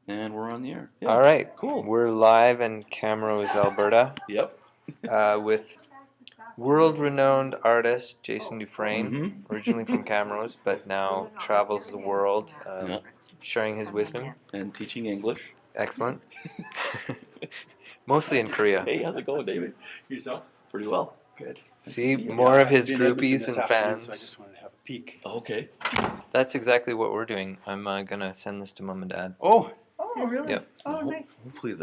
And we're on the air. Yeah. All right. Cool. We're live in Camrose, Alberta, Yep. with world-renowned artist Jason Dufresne, Mm-hmm. originally from Camrose, but now travels the world, Yeah. sharing his wisdom. And teaching English. Excellent. Mostly in Korea. Hey, how's it going, David? Yourself? Pretty well. Good. See, more of his groupies and fans. So I just wanted to have a peek. Okay. That's exactly what we're doing. I'm gonna send this to Mom and Dad. Oh, Oh, really? Yep. Oh, nice. Hopefully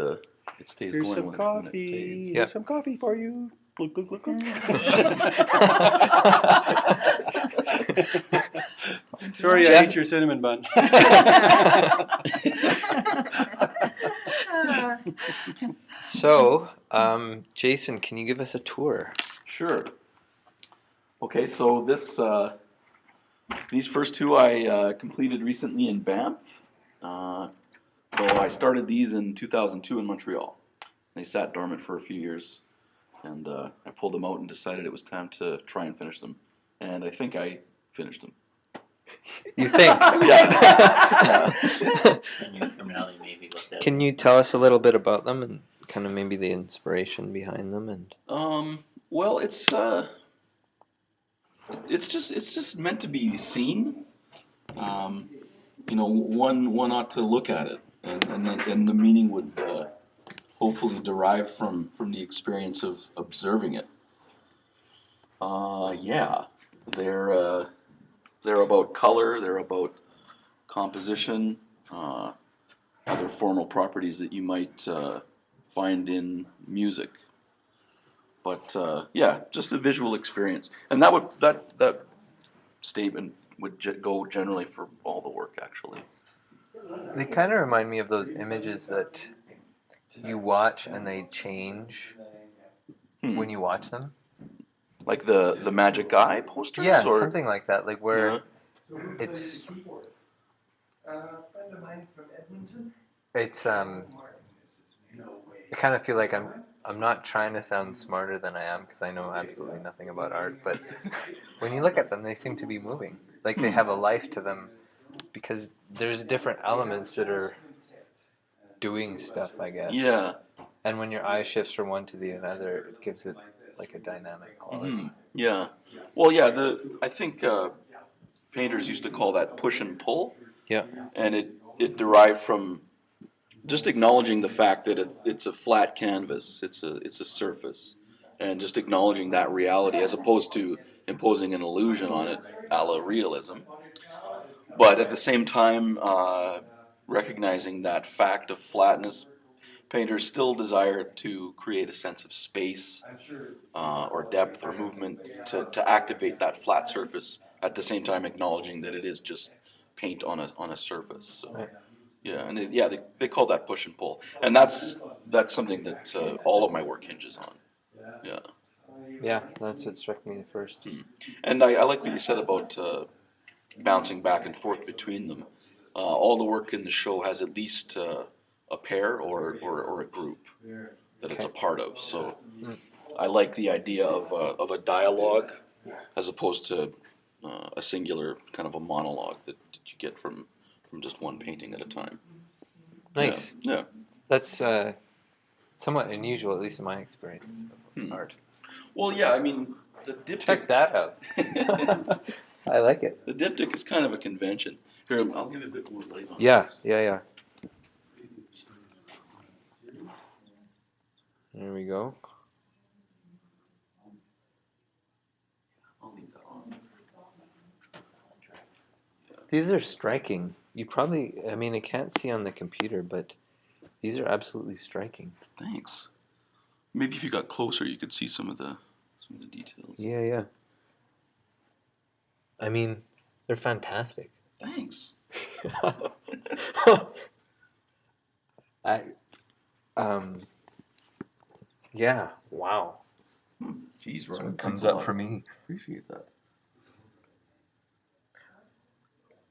it stays here's going some when it coffee. fades. Yep. Here's some coffee for you. Glug, glug, glug, glug. Sorry, I Jess- ate your cinnamon bun. So, Jason, can you give us a tour? Sure. Okay, so these first two I completed recently in Banff. So I started these in 2002 in Montreal. They sat dormant for a few years, and I pulled them out and decided it was time to try and finish them. And I think I finished them. You think? Yeah. Can you tell us a little bit about them and kind of maybe the inspiration behind them? And Well, it's just meant to be seen. One ought to look at it, and the meaning would hopefully derive from the experience of observing it. Yeah, they're about color, they're about composition, other formal properties that you might find in music. But yeah, just a visual experience, and that statement would go generally for all the work, actually. they kind of remind me of those images that you watch and they change when you watch them. Like the Magic Eye posters? Yeah, or? something like that. Like where Yeah. it's I kind of feel like I'm not trying to sound smarter than I am because I know absolutely nothing about art, but when you look at them, they seem to be moving. Like they have a life to them because there's different elements that are doing stuff, I guess. Yeah. And when your eye shifts from one to the other, it gives it like a dynamic quality. Mhm. Yeah. Well, yeah. I think painters used to call that push and pull. Yeah. And it derived from just acknowledging the fact that it's a flat canvas. It's a surface, and just acknowledging that reality as opposed to imposing an illusion on it, a la realism. But at the same time, recognizing that fact of flatness, painters still desire to create a sense of space or depth or movement to activate that flat surface, at the same time acknowledging that it is just paint on a surface. So, Right. yeah, and they call that push and pull, and that's something that all of my work hinges on. Yeah. Yeah, that's what struck me at first. And I like what you said about bouncing back and forth between them. All the work in the show has at least a pair or a group that it's a part of. So I like the idea of a dialogue as opposed to a singular kind of a monologue that you get from just one painting at a time. Nice. Yeah. That's somewhat unusual, at least in my experience of art. Well, yeah, I mean, the diptych. Check that out. I like it. The diptych is kind of a convention. Here, I'll give it a bit more light on Yeah, this. yeah. There we go. I'll leave that on. These are striking. You probably, I mean, I can't see on the computer, but these are absolutely striking. Thanks. Maybe if you got closer, you could see some of the details. Yeah. I mean, they're fantastic. Thanks. Yeah, wow. Jeez, That's right. what comes up for me. Appreciate that.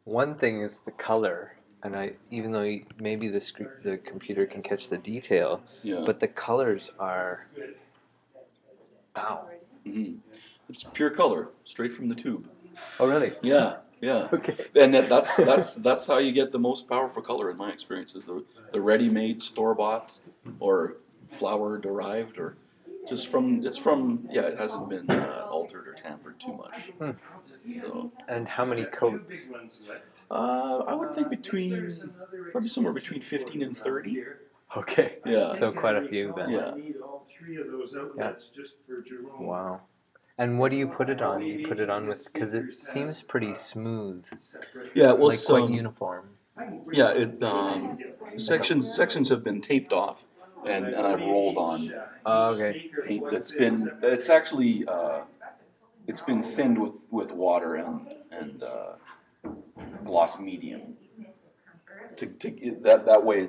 One thing is the color, and even though maybe the computer can catch the detail, Yeah. but the colors are, wow. Mm-hmm. It's pure color, straight from the tube. Oh, really? Yeah. Yeah. Okay. And that's how you get the most powerful color in my experience is the ready-made store-bought or flower derived or just it hasn't been altered or tampered too much. So And how many coats? I would think probably somewhere between 15 and 30. Okay. Yeah. So quite a few then. Yeah. Yeah. Wow. And what do you put it on? You put it on with, because it seems pretty smooth, Yeah, well, like quite uniform. Yeah, sections have been taped off, and I've rolled on Okay. paint it's actually it's been thinned with water and gloss medium that way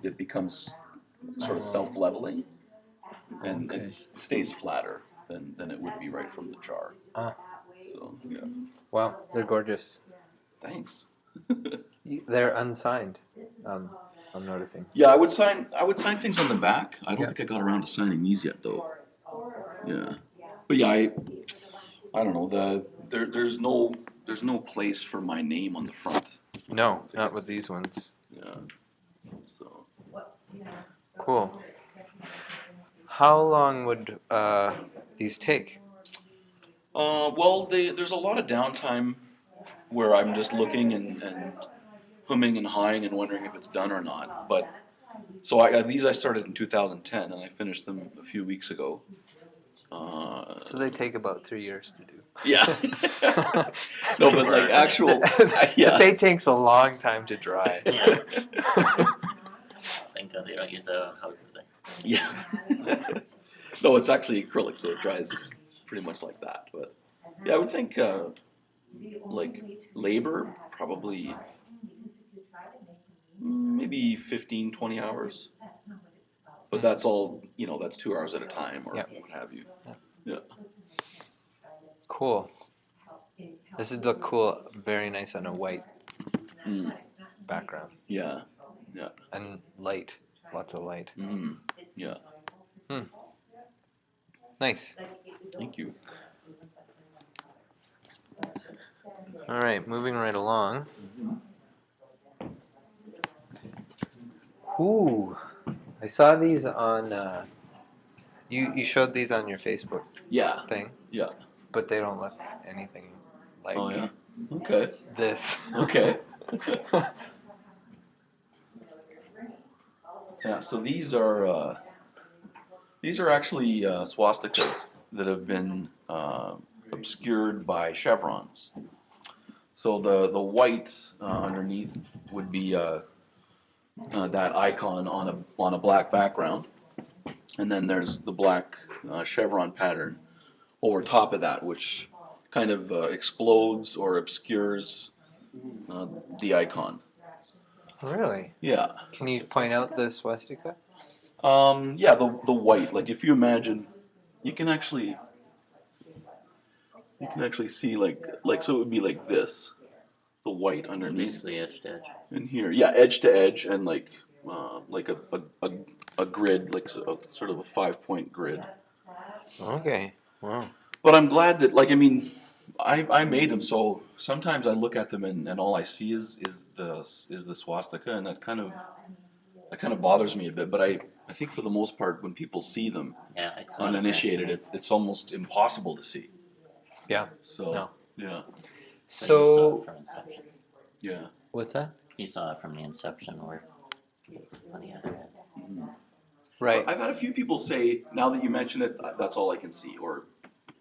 it becomes sort of self-leveling and Okay. it stays flatter than it would be right from the jar. So yeah. Wow, they're gorgeous. Thanks. They're unsigned. I'm noticing. Yeah, I would sign things on the back. I don't Yeah. think I got around to signing these yet though. Yeah. But yeah, I don't know, there's no place for my name on the front. No, not with these ones. Yeah. So Cool. How long would these take? well, there's a lot of downtime where I'm just looking and humming and hawing and wondering if it's done or not. But so these I started in 2010 and I finished them a few weeks ago. So they take about 3 years to do. Yeah. No, but like actual. Yeah. The paint takes a long time to dry. Yeah. Thank God they don't use the houses thing. Yeah. No, it's actually acrylic, so it dries pretty much like that. But yeah, I would think like labor probably maybe 15, 20 hours. But that's all, that's 2 hours at a time or Yep. what have you. Yeah. Cool. This would look cool, very nice on a white Mm. background. Yeah. Yeah. And light, lots of light. Mm. Yeah. Nice. Thank you. All right, moving right along. Ooh, I saw these on. You showed these on your Facebook Yeah. thing, Yeah. but they don't look anything like Oh yeah. Okay. this. Okay. Yeah. So these are actually swastikas that have been obscured by chevrons. So the white underneath would be that icon on a black background, and then there's the black chevron pattern over top of that, which kind of explodes or obscures the icon. Really? Yeah. Can you point out the swastika? Yeah, the white. Like if you imagine, you can actually see like so it would be like this, the white So underneath. basically edge to edge. In here, yeah, edge to edge, and like a grid, like sort of a 5-point grid. Okay. Wow. But I'm glad that, like, I mean, I made them, so sometimes I look at them and all I see is the swastika, and that kind of bothers me a bit. But I think for the most part, when people see them Yeah, it's not uninitiated, it's almost impossible to see. Yeah. So No. yeah, So you saw So it from inception. yeah. what's that? You saw it from the inception or on the other end. Mhm. Right. I've had a few people say, now that you mention it, that's all I can see, or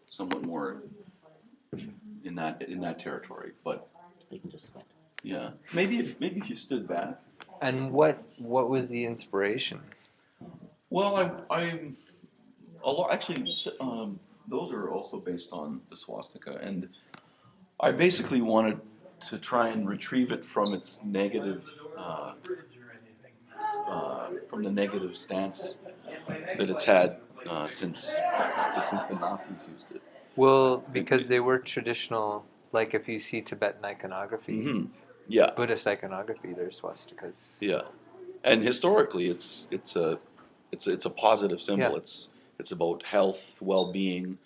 somewhat more in that territory. But You can just squint. yeah, maybe if you stood back. And what was the inspiration? Well, I a lot actually. Those are also based on the swastika, and I basically wanted to try and retrieve it from its negative, from the negative stance that it's had since the Nazis used it. Well, because they were traditional, like if you see Tibetan iconography, Mm-hmm. Yeah, Buddhist iconography, there's swastikas. yeah, and historically, it's a positive symbol. Yeah. It's about health, well-being,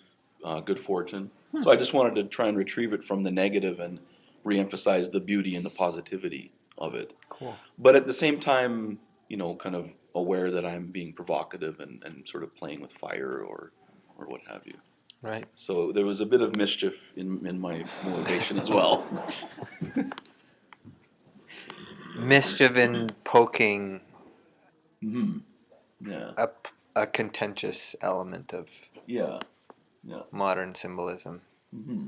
good fortune. So I just wanted to try and retrieve it from the negative reemphasize the beauty and the positivity of it. Cool. But at the same time, you know, kind of aware that I'm being provocative and sort of playing with fire or what have you. Right. So there was a bit of mischief in my motivation as well. Mischief in poking Hmm. Yeah. a contentious element of Yeah. Yeah. modern symbolism. Hmm.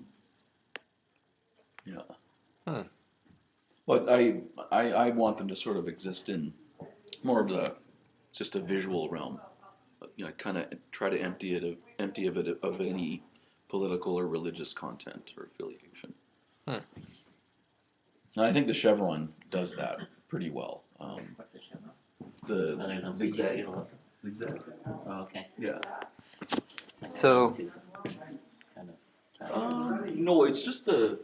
Yeah. Hmm. But I want them to sort of exist in more of just a visual realm. You know, kind of try to empty it of any political or religious content or affiliation. Hmm. And I think the chevron does that pretty well. What's the chevron? The Oh, there's no zigzag. zigzag. Zigzag. Oh, okay. Yeah. So- Kind of. No, it's just the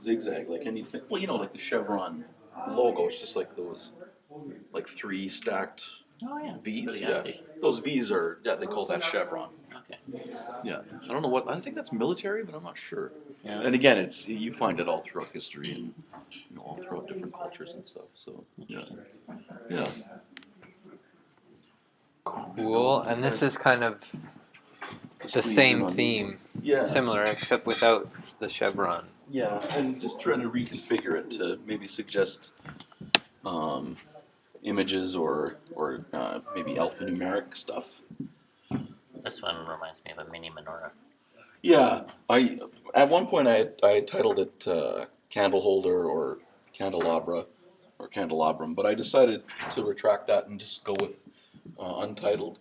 zigzag, like anything. Well, you know, like the chevron logo. It's just like those, like 3 stacked Oh, yeah. V's. For the gas Yeah, station. those V's are they call that chevron. Okay. Yeah, I don't know what. I think that's military, but I'm not sure. Yeah. And again, you find it all throughout history and all throughout different cultures and stuff. So yeah, yeah. Cool. And this is kind of the Squeeze in same on- theme, Yeah, similar, except without the chevron. yeah, and just trying to reconfigure it to maybe suggest images or maybe alphanumeric stuff. This one reminds me of a mini menorah. Yeah, at one point I titled it candle holder or candelabra or candelabrum, but I decided to retract that and just go with untitled.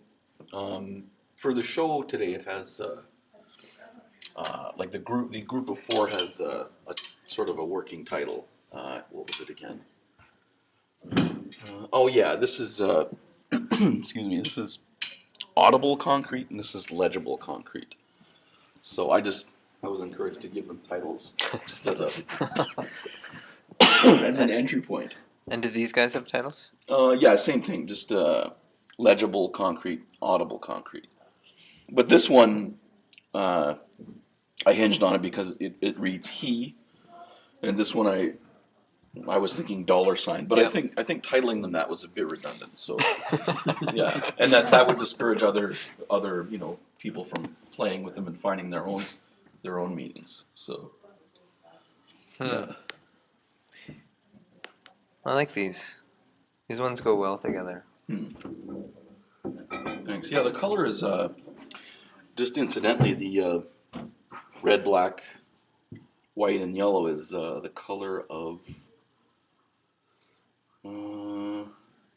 For the show today, it has like the group of 4 has a sort of a working title. What was it again? Oh yeah, this is excuse me. This is audible concrete and this is legible concrete. So I was encouraged to give them titles just as a as an entry point. And do these guys have titles? Yeah, same thing. Just legible concrete, audible concrete. But this one, I hinged on it because it reads he, and this one I was thinking $sign, but Yeah. I think titling them that was a bit redundant. So yeah, and that would discourage other people from playing with them and finding their own meanings. So yeah. I like these. These ones go well together. Thanks. Yeah, the color is just incidentally the red, black, white, and yellow is the color of.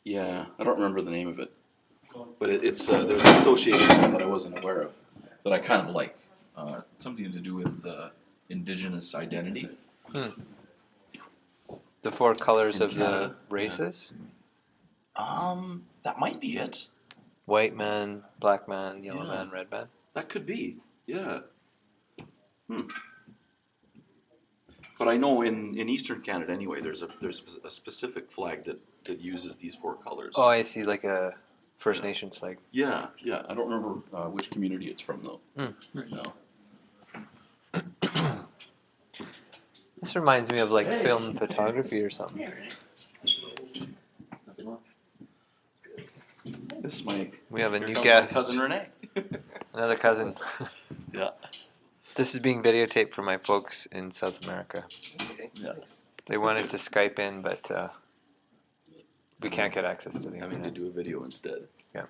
Yeah, I don't remember the name of it, but it's there's an association that I wasn't aware of that I kind of like. Something to do with indigenous identity. The 4 colors In of the Canada, races? That might be it. White man, black man, yellow Yeah. man, red man. That could be. Yeah. But I know in Eastern Canada anyway, there's a specific flag that uses these 4 colors. Oh, I see, like a First Nations flag. Yeah, yeah. I don't remember which community it's from though. Right now. This reminds me of like film photography or something. Nothing wrong. This is my We have a here new comes guest, my cousin Renee. another cousin. Yeah. This is being videotaped for my folks in South America. Yeah. They wanted to Skype in, but we can't get access to the Having to internet. do a video instead. Yeah.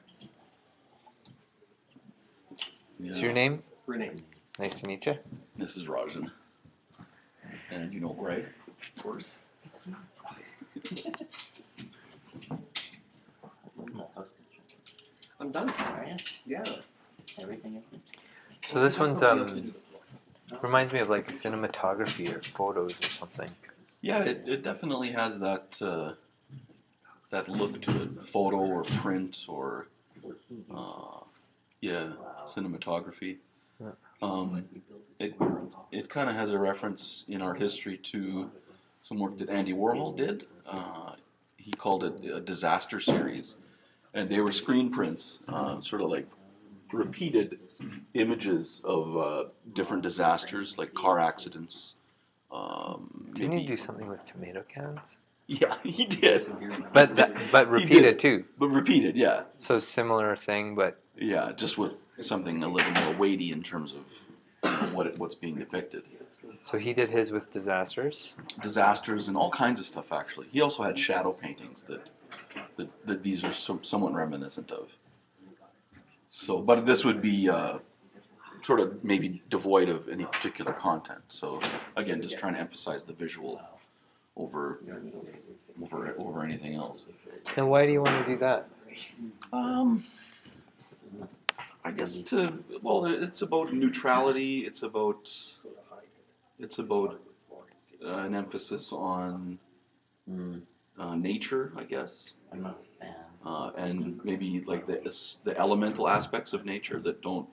Yeah. What's your name? Renee. Nice to meet you. This is Rajan. And you know Greg, of course. I'm done. Are you? Yeah. Everything? So this one's reminds me of like cinematography or photos or something. Yeah, it definitely has that that look to it, photo or print or cinematography. It kind of has a reference in art history to some work that Andy Warhol did. He called it a disaster series, and they were screen prints, sort of like repeated images of different disasters, like car accidents, Didn't you do something with tomato cans? Yeah, he did. But repeated too. But repeated, yeah. So similar thing, but Yeah, just with something a little more weighty in terms of what's being depicted. so he did his with disasters. Disasters and all kinds of stuff, actually. He also had shadow paintings that these are somewhat reminiscent of. So, but this would be sort of maybe devoid of any particular content. So, again, just trying to emphasize the visual over anything else. And why do you want to do that? I guess it's about neutrality. It's about an emphasis on nature, I guess, I'm not a fan. and maybe like the elemental aspects of nature that don't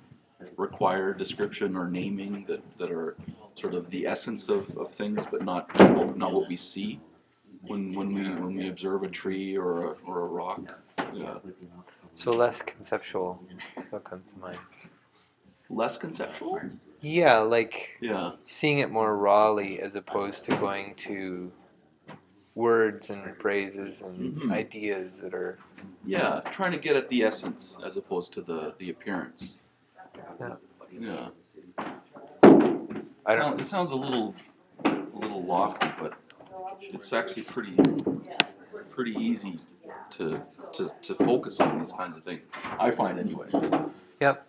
require description or naming, that are sort of the essence of things, but not what we see when we observe a tree or a rock. Yeah. So less conceptual. What comes to mind? Less conceptual. Yeah, like Yeah. seeing it more rawly as opposed to going to words and phrases and Mhm. ideas that are. Yeah, trying to get at the essence as opposed to the appearance. Yeah. Yeah. I don't. It sounds a little lofty, but it's actually pretty easy to focus on these kinds of things. I find anyway. Yep.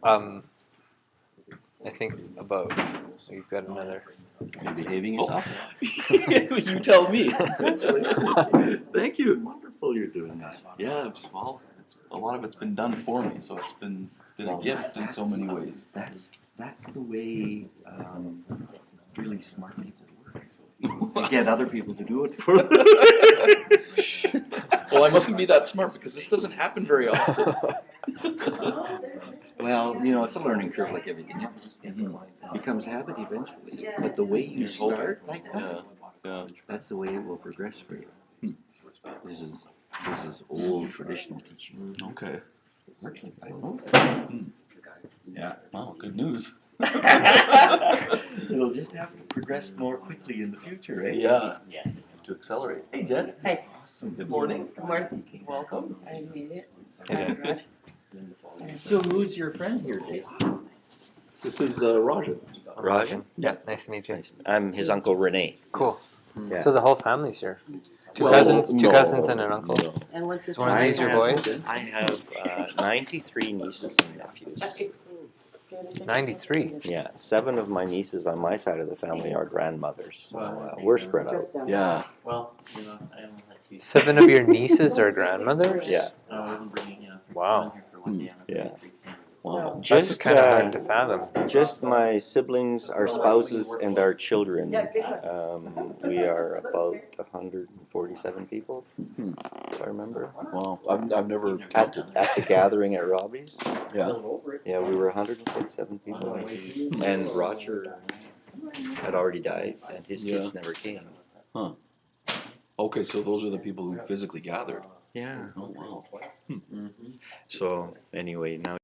I think about. So you've got another. You're behaving yourself? You tell me. Thank you. Wonderful you're doing this. Yeah, well, a lot of it's been done for me, so it's been a gift in so many ways. That's the way really smart people work. They get other people to do it for them. Well, I mustn't be that smart because this doesn't happen very often. Well, it's a learning curve like everything else. It becomes habit eventually. But the way you start like that, Yeah. that's the way it will progress for you. This is old traditional teaching. Okay. It works like that. Yeah. Wow, good news. It'll just have to progress more quickly in the future, eh? Yeah. Yeah. To accelerate. Hey, Jen. Hey. Awesome. Good morning. Good morning. Welcome. I made it. Hey, Good. So who's your friend here, Jason? This is Rajan. Rajan? Yeah. Nice to meet you. I'm his uncle Rene. Cool. Yeah. So the whole family's here. Two Well, cousins and an uncle. No. And what's this So one of these your boys? I have 93 nieces and nephews. 93. Yeah, 7 of my nieces on my side of the family are grandmothers. So, we're spread out. Yeah. Well, I only had 2. 7 of your nieces are grandmothers? Yeah. I wasn't bringing, Wow. here for 1 day. Yeah. Wow. That's Just kind of hard to fathom. just my siblings, our spouses, and our children. We are about 147 people, if I remember. Wow. I've never At, counted. at the gathering at Robbie's, Yeah. yeah, we were 147 people, and Roger had already died, and his kids never came. Okay, so those are the people who physically gathered. Yeah. Oh wow. So anyway, now